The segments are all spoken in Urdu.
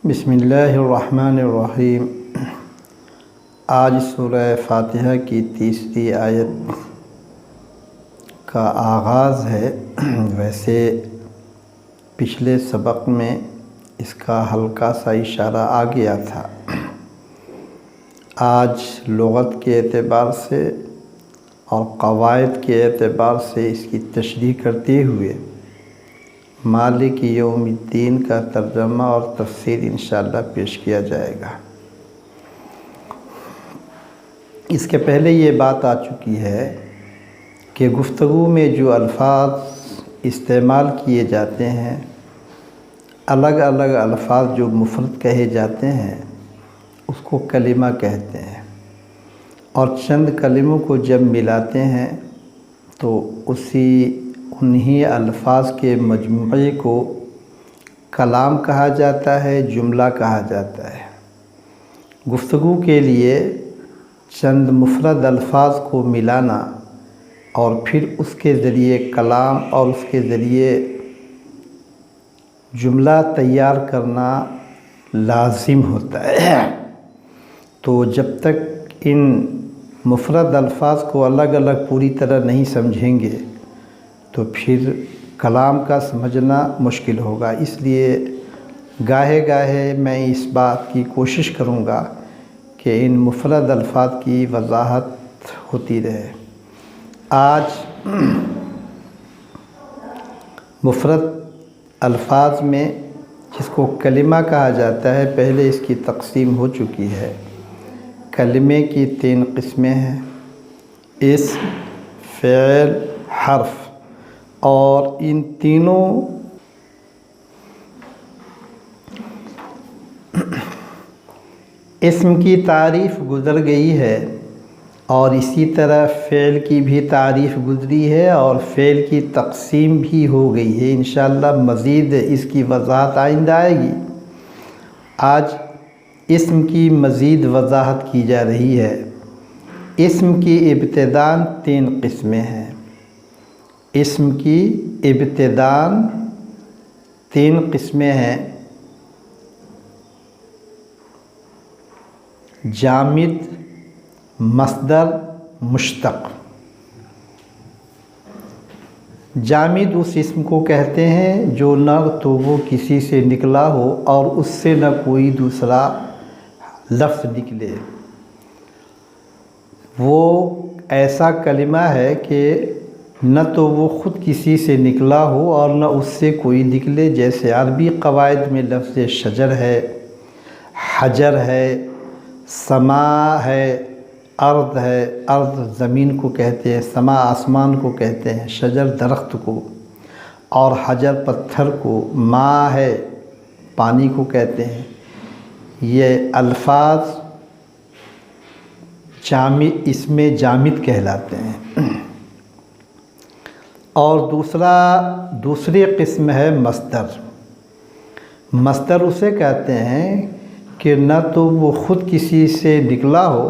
بسم اللہ الرحمن الرحیم۔ آج سورہ فاتحہ کی تیسری آیت کا آغاز ہے۔ ویسے پچھلے سبق میں اس کا ہلکا سا اشارہ آ گیا تھا۔ آج لغت کے اعتبار سے اور قواعد کے اعتبار سے اس کی تشریح کرتے ہوئے مالک یوم الدین کا ترجمہ اور تفسیر انشاءاللہ پیش کیا جائے گا۔ اس کے پہلے یہ بات آ چکی ہے کہ گفتگو میں جو الفاظ استعمال کیے جاتے ہیں، الگ الگ الفاظ جو مفرد کہے جاتے ہیں اس کو کلمہ کہتے ہیں، اور چند کلموں کو جب ملاتے ہیں تو انہی الفاظ کے مجموعے کو کلام کہا جاتا ہے، جملہ کہا جاتا ہے۔ گفتگو کے لیے چند مفرد الفاظ کو ملانا اور پھر اس کے ذریعے کلام اور اس کے ذریعے جملہ تیار کرنا لازم ہوتا ہے۔ تو جب تک ان مفرد الفاظ کو الگ الگ پوری طرح نہیں سمجھیں گے تو پھر کلام کا سمجھنا مشکل ہوگا۔ اس لیے گاہے گاہے میں اس بات کی کوشش کروں گا کہ ان مفرد الفاظ کی وضاحت ہوتی رہے۔ آج مفرد الفاظ میں جس کو کلمہ کہا جاتا ہے، پہلے اس کی تقسیم ہو چکی ہے۔ کلمے کی 3 قسمیں ہیں: اسم، فعل، حرف، اور ان تینوں اسم کی تعریف گزر گئی ہے، اور اسی طرح فعل کی بھی تعریف گزری ہے، اور فعل کی تقسیم بھی ہو گئی ہے۔ انشاءاللہ مزید اس کی وضاحت آئندہ آئے گی۔ آج اسم کی مزید وضاحت کی جا رہی ہے۔ اسم کی ابتداءً 3 قسمیں ہیں۔ اسم کی ابتداءً 3 قسمیں ہیں: جامد، مصدر، مشتق۔ جامد اس اسم کو کہتے ہیں جو نہ تو وہ کسی سے نکلا ہو اور اس سے نہ کوئی دوسرا لفظ نکلے۔ وہ ایسا کلمہ ہے کہ نہ تو وہ خود کسی سے نکلا ہو اور نہ اس سے کوئی نکلے، جیسے عربی قواعد میں لفظ شجر ہے، حجر ہے، سما ہے، ارض ہے۔ ارض زمین کو کہتے ہیں، سما آسمان کو کہتے ہیں، شجر درخت کو، اور حجر پتھر کو، ماء ہے پانی کو کہتے ہیں۔ یہ الفاظ اسم جامد کہلاتے ہیں۔ اور دوسری قسم ہے مصدر۔ مصدر اسے کہتے ہیں کہ نہ تو وہ خود کسی سے نکلا ہو،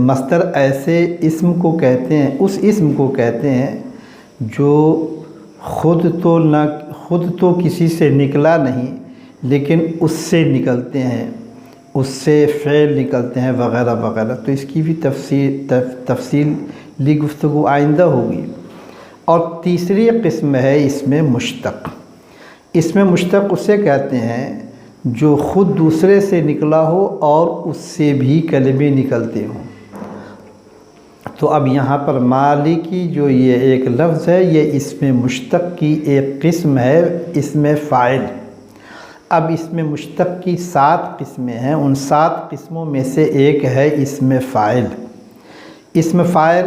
مصدر ایسے اسم کو کہتے ہیں، اس اسم کو کہتے ہیں جو خود تو کسی سے نکلا نہیں لیکن اس سے نکلتے ہیں، اس سے فعل نکلتے ہیں وغیرہ وغیرہ۔ تو اس کی بھی تفصیلی گفتگو آئندہ ہوگی۔ اور تیسری قسم ہے اسم مشتق۔ اسم مشتق اسے کہتے ہیں جو خود دوسرے سے نکلا ہو اور اس سے بھی کلمے نکلتے ہوں۔ تو اب یہاں پر مالکی جو یہ ایک لفظ ہے، یہ اسم مشتق کی ایک قسم ہے، اسم فاعل۔ اب اسم مشتق کی 7 قسمیں ہیں، ان 7 قسموں میں سے ایک ہے اسم فاعل۔ اسم فاعل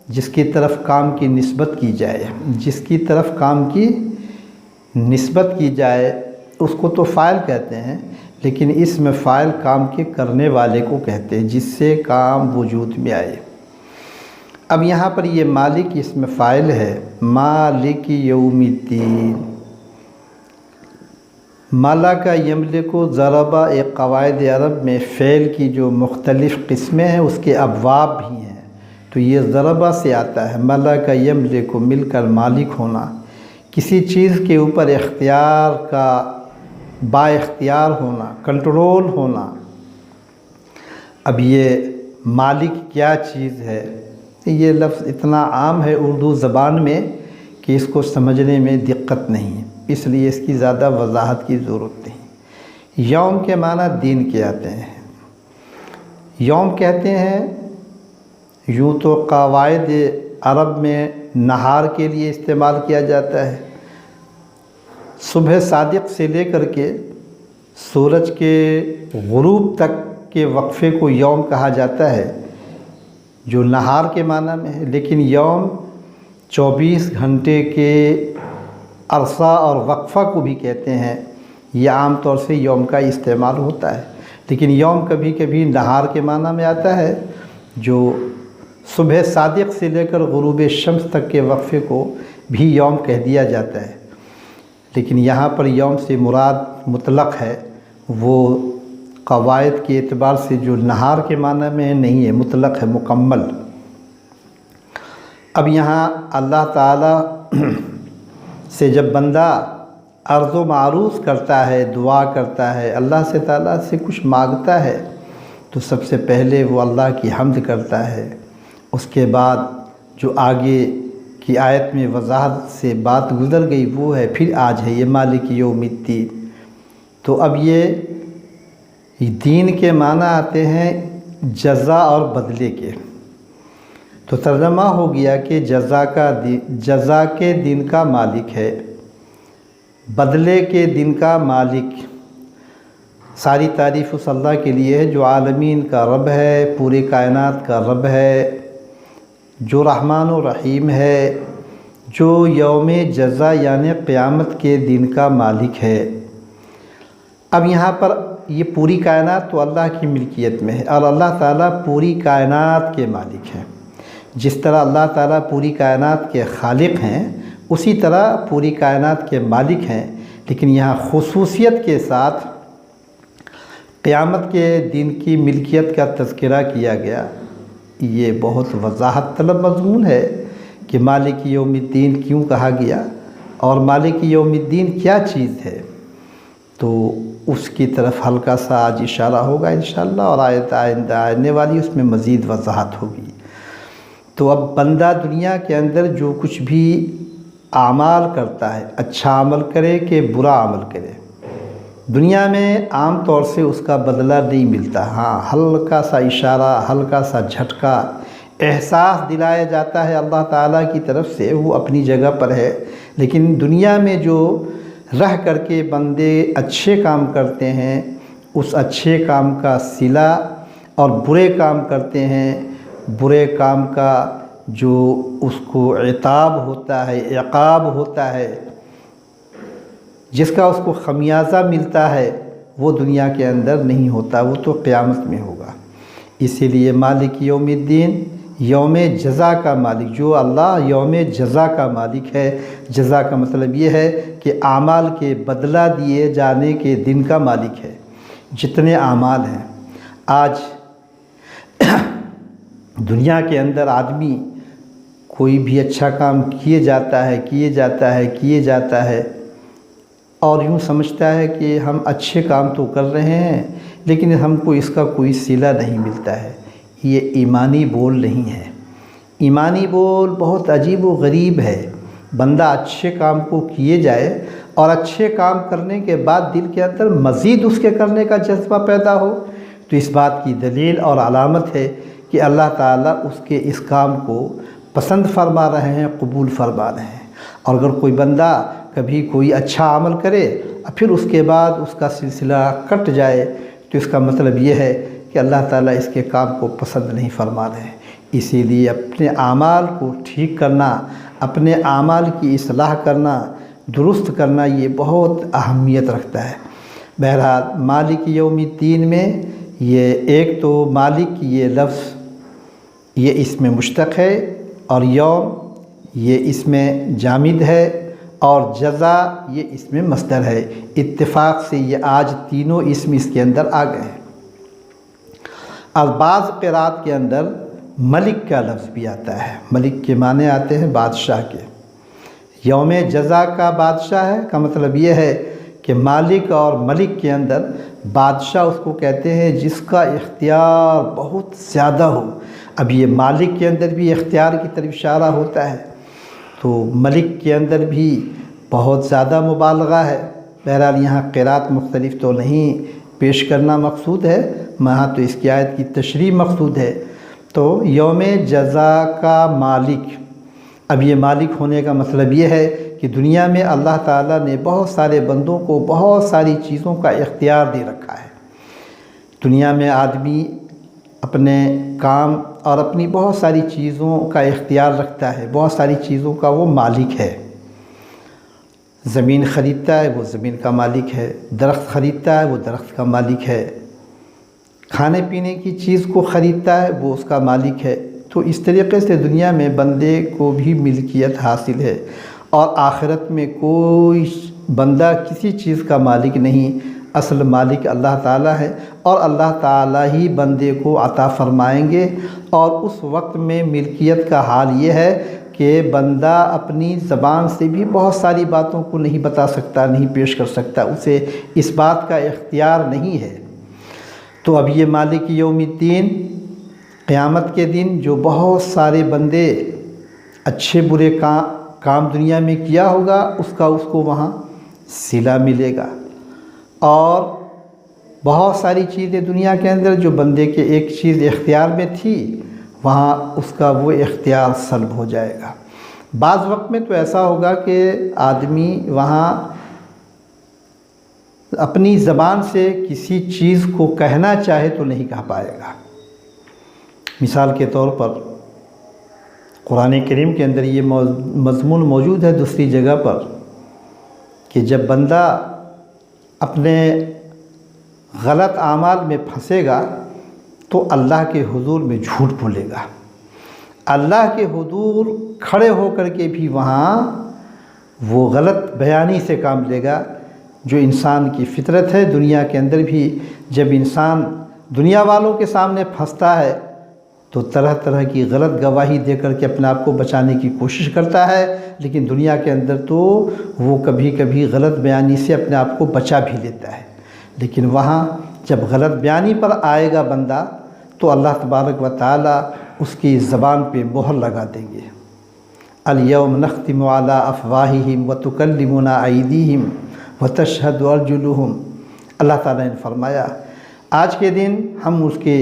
جس کی طرف کام کی نسبت کی جائے، کی جائے اس کو تو فاعل کہتے ہیں، لیکن اسم فاعل کام کے کرنے والے کو کہتے ہیں، جس سے کام وجود میں آئے۔ اب یہاں پر یہ مالک اسم فاعل ہے، مالک یوم الدین۔ ملک یملک ضربہ ایک قواعد عرب میں فعل کی جو مختلف قسمیں ہیں اس کے ابواب بھی ہیں، تو یہ ضربہ سے آتا ہے، ملک یملک مل کر مالک ہونا۔ کسی چیز کے اوپر اختیار کا با اختیار ہونا، کنٹرول ہونا۔ اب یہ مالک کیا چیز ہے، یہ لفظ اتنا عام ہے اردو زبان میں کہ اس کو سمجھنے میں دقت نہیں ہے، اس لیے اس کی زیادہ وضاحت کی ضرورت نہیں۔ یوم کے معنی دین کے آتے ہیں۔ یوم کہتے ہیں، یوں تو قواعد عرب میں نہار کے لیے استعمال کیا جاتا ہے۔ صبح صادق سے لے کر کے سورج کے غروب تک کے وقفے کو یوم کہا جاتا ہے، جو نہار کے معنی میں ہے۔ لیکن یوم 24 گھنٹے کے عرصہ اور وقفہ کو بھی کہتے ہیں۔ یہ عام طور سے یوم کا استعمال ہوتا ہے، لیکن یوم کبھی کبھی نہار کے معنی میں آتا ہے، جو صبح صادق سے لے کر غروب شمس تک کے وقفے کو بھی یوم کہہ دیا جاتا ہے۔ لیکن یہاں پر یوم سے مراد مطلق ہے، وہ قواعد کے اعتبار سے جو نہار کے معنی میں نہیں ہے، مطلق ہے، مکمل۔ اب یہاں اللہ تعالیٰ سے جب بندہ عرض و معروض کرتا ہے، دعا کرتا ہے، اللہ سے تعالیٰ سے کچھ مانگتا ہے، تو سب سے پہلے وہ اللہ کی حمد کرتا ہے۔ اس کے بعد جو آگے کی آیت میں وضاحت سے بات گزر گئی وہ ہے، پھر آج ہے یہ مالک یوم الدین۔ تو اب یہ دین کے معنی آتے ہیں جزا اور بدلے کے۔ تو ترجمہ ہو گیا کہ جزا کے دن کا مالک ہے، بدلے کے دن کا مالک۔ ساری تعریف اس اللہ کے لیے ہے جو عالمین کا رب ہے، پورے کائنات کا رب ہے، جو رحمان و رحیم ہے، جو یوم جزا یعنی قیامت کے دن کا مالک ہے۔ اب یہاں پر یہ پوری کائنات تو اللہ کی ملکیت میں ہے، اور اللہ تعالیٰ پوری کائنات کے مالک ہیں۔ جس طرح اللہ تعالیٰ پوری کائنات کے خالق ہیں، اسی طرح پوری کائنات کے مالک ہیں۔ لیکن یہاں خصوصیت کے ساتھ قیامت کے دن کی ملکیت کا تذکرہ کیا گیا۔ یہ بہت وضاحت طلب مضمون ہے کہ مالک یوم الدین کیوں کہا گیا، اور مالک یوم الدین کیا چیز ہے۔ تو اس کی طرف ہلکا سا آج اشارہ ہوگا انشاءاللہ، اور آیت آنے والی اس میں مزید وضاحت ہوگی۔ تو اب بندہ دنیا کے اندر جو کچھ بھی اعمال کرتا ہے، اچھا عمل کرے کہ برا عمل کرے، دنیا میں عام طور سے اس کا بدلہ نہیں ملتا۔ ہاں، ہلکا سا اشارہ، ہلکا سا جھٹکا، احساس دلایا جاتا ہے اللہ تعالیٰ کی طرف سے، وہ اپنی جگہ پر ہے۔ لیکن دنیا میں جو رہ کر کے بندے اچھے کام کرتے ہیں، اس اچھے کام کا صلہ، اور برے کام کرتے ہیں، برے کام کا جو اس کو عتاب ہوتا ہے، عقاب ہوتا ہے، جس کا اس کو خمیازہ ملتا ہے، وہ دنیا کے اندر نہیں ہوتا، وہ تو قیامت میں ہوگا۔ اسی لیے مالک یوم الدین، یوم جزا کا مالک، جو اللہ یوم جزا کا مالک ہے۔ جزا کا مطلب یہ ہے کہ اعمال کے بدلہ دیے جانے کے دن کا مالک ہے۔ جتنے اعمال ہیں، آج دنیا کے اندر آدمی کوئی بھی اچھا کام کیے جاتا ہے اور یوں سمجھتا ہے کہ ہم اچھے کام تو کر رہے ہیں، لیکن ہم کو اس کا کوئی صلہ نہیں ملتا ہے۔ یہ ایمانی بول نہیں ہے۔ ایمانی بول بہت عجیب و غریب ہے۔ بندہ اچھے کام کو کیے جائے، اور اچھے کام کرنے کے بعد دل کے اندر مزید اس کے کرنے کا جذبہ پیدا ہو، تو اس بات کی دلیل اور علامت ہے کہ اللہ تعالیٰ اس کے اس کام کو پسند فرما رہے ہیں، قبول فرما رہے ہیں۔ اور اگر کوئی بندہ کبھی کوئی اچھا عمل کرے اور پھر اس کے بعد اس کا سلسلہ کٹ جائے، تو اس کا مطلب یہ ہے کہ اللہ تعالیٰ اس کے کام کو پسند نہیں فرما رہے ہیں۔ اسی لیے اپنے اعمال کو ٹھیک کرنا، اپنے اعمال کی اصلاح کرنا، درست کرنا، یہ بہت اہمیت رکھتا ہے۔ بہرحال مالک یوم الدین میں یہ ایک تو مالک یہ لفظ یہ اس میں مشتق ہے، اور یوم یہ اس میں جامد ہے، اور جزا یہ اس میں مصدر ہے۔ اتفاق سے یہ آج تینوں اسم اس کے اندر آ گئے ہیں۔ اور بعض قرات کے اندر ملک کا لفظ بھی آتا ہے۔ ملک کے معنی آتے ہیں بادشاہ کے۔ یوم جزا کا بادشاہ ہے کا مطلب یہ ہے کہ مالک اور ملک کے اندر بادشاہ اس کو کہتے ہیں جس کا اختیار بہت زیادہ ہو۔ اب یہ مالک کے اندر بھی اختیار کی طرف اشارہ ہوتا ہے، تو ملک کے اندر بھی بہت زیادہ مبالغہ ہے۔ بہرحال یہاں قرات مختلف تو نہیں پیش کرنا مقصود ہے، یہاں تو اس کی آیت کی تشریح مقصود ہے۔ تو یوم جزا کا مالک، اب یہ مالک ہونے کا مطلب یہ ہے کہ دنیا میں اللہ تعالیٰ نے بہت سارے بندوں کو بہت ساری چیزوں کا اختیار دے رکھا ہے۔ دنیا میں آدمی اپنے کام اور اپنی بہت ساری چیزوں کا اختیار رکھتا ہے، بہت ساری چیزوں کا وہ مالک ہے۔ زمین خریدتا ہے وہ زمین کا مالک ہے، درخت خریدتا ہے وہ درخت کا مالک ہے، کھانے پینے کی چیز کو خریدتا ہے وہ اس کا مالک ہے۔ تو اس طریقے سے دنیا میں بندے کو بھی ملکیت حاصل ہے، اور آخرت میں کوئی بندہ کسی چیز کا مالک نہیں، اصل مالک اللہ تعالیٰ ہے، اور اللہ تعالیٰ ہی بندے کو عطا فرمائیں گے۔ اور اس وقت میں ملکیت کا حال یہ ہے کہ بندہ اپنی زبان سے بھی بہت ساری باتوں کو نہیں بتا سکتا، نہیں پیش کر سکتا، اسے اس بات کا اختیار نہیں ہے۔ تو اب یہ مالک یوم الدین، قیامت کے دن جو بہت سارے بندے اچھے برے کام دنیا میں کیا ہوگا اس کو وہاں صلہ ملے گا، اور بہت ساری چیزیں دنیا کے اندر جو بندے کے ایک چیز اختیار میں تھی وہاں اس کا وہ اختیار سلب ہو جائے گا۔ بعض وقت میں تو ایسا ہوگا کہ آدمی وہاں اپنی زبان سے کسی چیز کو کہنا چاہے تو نہیں کہہ پائے گا۔ مثال کے طور پر قرآن کریم کے اندر یہ مضمون موجود ہے دوسری جگہ پر کہ جب بندہ اپنے غلط اعمال میں پھنسے گا تو اللہ کے حضور میں جھوٹ بولے گا، اللہ کے حضور کھڑے ہو کر کے بھی وہاں وہ غلط بیانی سے کام لے گا، جو انسان کی فطرت ہے۔ دنیا کے اندر بھی جب انسان دنیا والوں کے سامنے پھنستا ہے تو طرح طرح کی غلط گواہی دے کر کے اپنے آپ کو بچانے کی کوشش کرتا ہے، لیکن دنیا کے اندر تو وہ کبھی کبھی غلط بیانی سے اپنے آپ کو بچا بھی لیتا ہے، لیکن وہاں جب غلط بیانی پر آئے گا بندہ تو اللہ تبارک و تعالی اس کی زبان پہ مہر لگا دیں گے۔ الیوم نختم علی افواہہم وتکلمنا ایدیہم وتشہد ارجلہم، اللہ تعالیٰ نے فرمایا آج کے دن ہم اس کے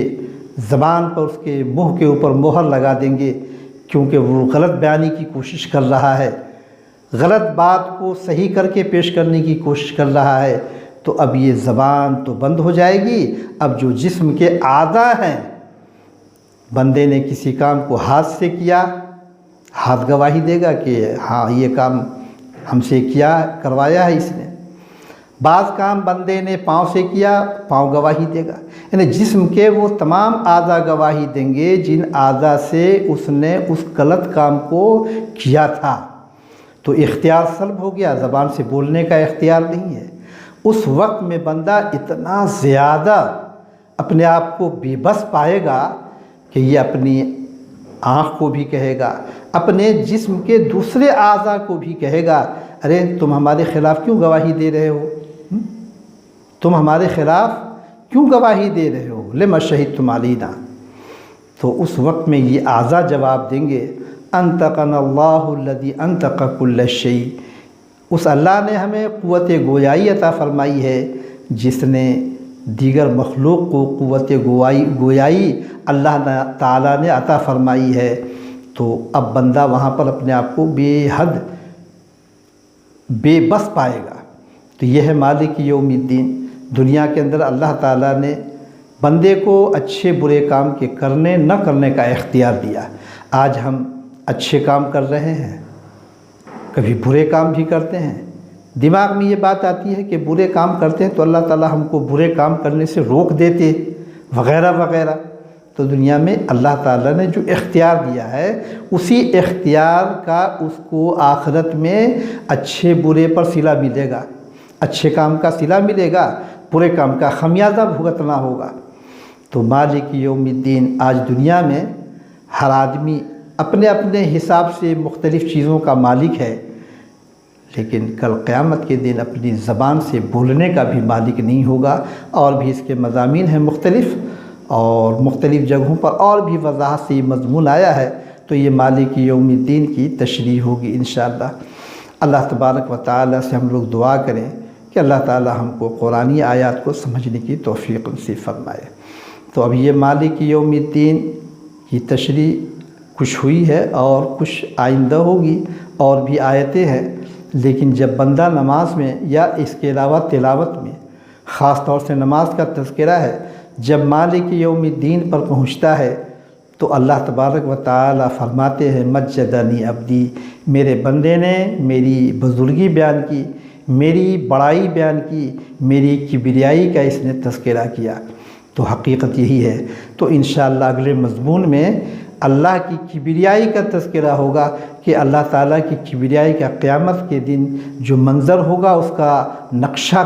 زبان پر، اس کے منہ کے اوپر مہر لگا دیں گے، کیونکہ وہ غلط بیانی کی کوشش کر رہا ہے، غلط بات کو صحیح کر کے پیش کرنے کی کوشش کر رہا ہے۔ تو اب یہ زبان تو بند ہو جائے گی، اب جو جسم کے اعضاء ہیں، بندے نے کسی کام کو ہاتھ سے کیا، ہاتھ گواہی دے گا کہ ہاں یہ کام ہم سے کیا کروایا ہے اس نے۔ بعض کام بندے نے پاؤں سے کیا، پاؤں گواہی دے گا، یعنی جسم کے وہ تمام اعضاء گواہی دیں گے جن اعضاء سے اس نے اس غلط کام کو کیا تھا۔ تو اختیار سلب ہو گیا، زبان سے بولنے کا اختیار نہیں ہے۔ اس وقت میں بندہ اتنا زیادہ اپنے آپ کو بے بس پائے گا کہ یہ اپنی آنکھ کو بھی کہے گا، اپنے جسم کے دوسرے اعضاء کو بھی کہے گا، ارے تم ہمارے خلاف کیوں گواہی دے رہے ہو؟ تم ہمارے خلاف کیوں گواہی دے رہے ہو؟ لما شہدتم علینا۔ تو اس وقت میں یہ اعضاء جواب دیں گے، انطقنا اللہ الذی انطق کل شیء، اس اللہ نے ہمیں قوت گویائی عطا فرمائی ہے جس نے دیگر مخلوق کو قوت گویائی اللہ تعالیٰ نے عطا فرمائی ہے۔ تو اب بندہ وہاں پر اپنے آپ کو بے حد بے بس پائے گا۔ تو یہ ہے مالک یوم الدین۔ دنیا کے اندر اللہ تعالیٰ نے بندے کو اچھے برے کام کے کرنے نہ کرنے کا اختیار دیا۔ آج ہم اچھے کام کر رہے ہیں، کبھی برے کام بھی کرتے ہیں، دماغ میں یہ بات آتی ہے کہ برے کام کرتے ہیں تو اللہ تعالیٰ ہم کو برے کام کرنے سے روک دیتے وغیرہ وغیرہ۔ تو دنیا میں اللہ تعالیٰ نے جو اختیار دیا ہے اسی اختیار کا اس کو آخرت میں اچھے برے پر صلہ ملے گا، اچھے کام کا صلہ ملے گا، برے کام کا خمیازہ بھگتنا ہوگا۔ تو مالک یوم الدین، آج دنیا میں ہر آدمی اپنے اپنے حساب سے مختلف چیزوں کا مالک ہے۔ لیکن کل قیامت کے دن اپنی زبان سے بولنے کا بھی مالک نہیں ہوگا۔ اور بھی اس کے مضامین ہیں مختلف، اور مختلف جگہوں پر اور بھی وضاحت سے یہ مضمون آیا ہے، تو یہ مالک یوم الدین کی تشریح ہوگی انشاءاللہ۔ اللہ تبارک و تعالیٰ سے ہم لوگ دعا کریں کہ اللہ تعالیٰ ہم کو قرآنی آیات کو سمجھنے کی توفیق نصیب فرمائے۔ تو اب یہ مالک یوم الدین کی تشریح کچھ ہوئی ہے اور کچھ آئندہ ہوگی، اور بھی آیتیں ہیں، لیکن جب بندہ نماز میں یا اس کے علاوہ تلاوت میں، خاص طور سے نماز کا تذکرہ ہے، جب مالک یوم الدین پر پہنچتا ہے تو اللہ تبارک و تعالیٰ فرماتے ہیں مجدنی عبدی، میرے بندے نے میری بزرگی بیان کی، میری بڑائی بیان کی، میری کبریائی کا اس نے تذکرہ کیا۔ تو حقیقت یہی ہے۔ تو انشاءاللہ اگلے مضمون میں اللہ کی کبریائی کا تذکرہ ہوگا کہ اللہ تعالیٰ کی کبریائی کا قیامت کے دن جو منظر ہوگا اس کا نقشہ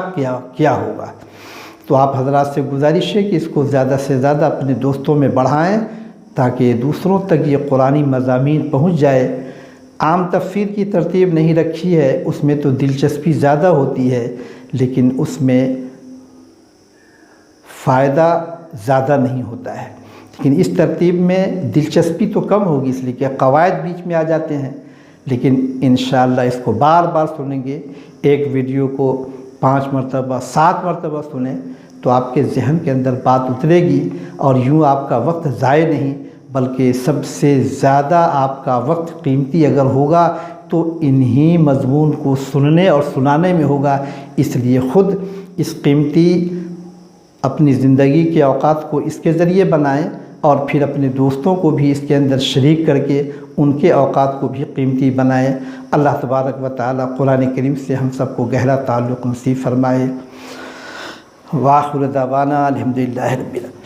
کیا ہوگا۔ تو آپ حضرات سے گزارش ہے کہ اس کو زیادہ سے زیادہ اپنے دوستوں میں بڑھائیں تاکہ دوسروں تک یہ قرآنی مضامین پہنچ جائے۔ عام تفسیر کی ترتیب نہیں رکھی ہے، اس میں تو دلچسپی زیادہ ہوتی ہے، لیکن اس میں فائدہ زیادہ نہیں ہوتا ہے۔ لیکن اس ترتیب میں دلچسپی تو کم ہوگی، اس لیے کہ قواعد بیچ میں آ جاتے ہیں، لیکن انشاءاللہ اس کو بار بار سنیں گے، ایک ویڈیو کو 5 مرتبہ 7 مرتبہ سنیں تو آپ کے ذہن کے اندر بات اترے گی، اور یوں آپ کا وقت ضائع نہیں بلکہ سب سے زیادہ آپ کا وقت قیمتی اگر ہوگا تو انہی مضمون کو سننے اور سنانے میں ہوگا۔ اس لیے خود اس قیمتی اپنی زندگی کے اوقات کو اس کے ذریعے بنائیں، اور پھر اپنے دوستوں کو بھی اس کے اندر شریک کر کے ان کے اوقات کو بھی قیمتی بنائیں۔ اللہ تبارک و تعالیٰ قرآن کریم سے ہم سب کو گہرا تعلق نصیب فرمائے۔ وآخر دعوانا الحمدللہ رب العالمین۔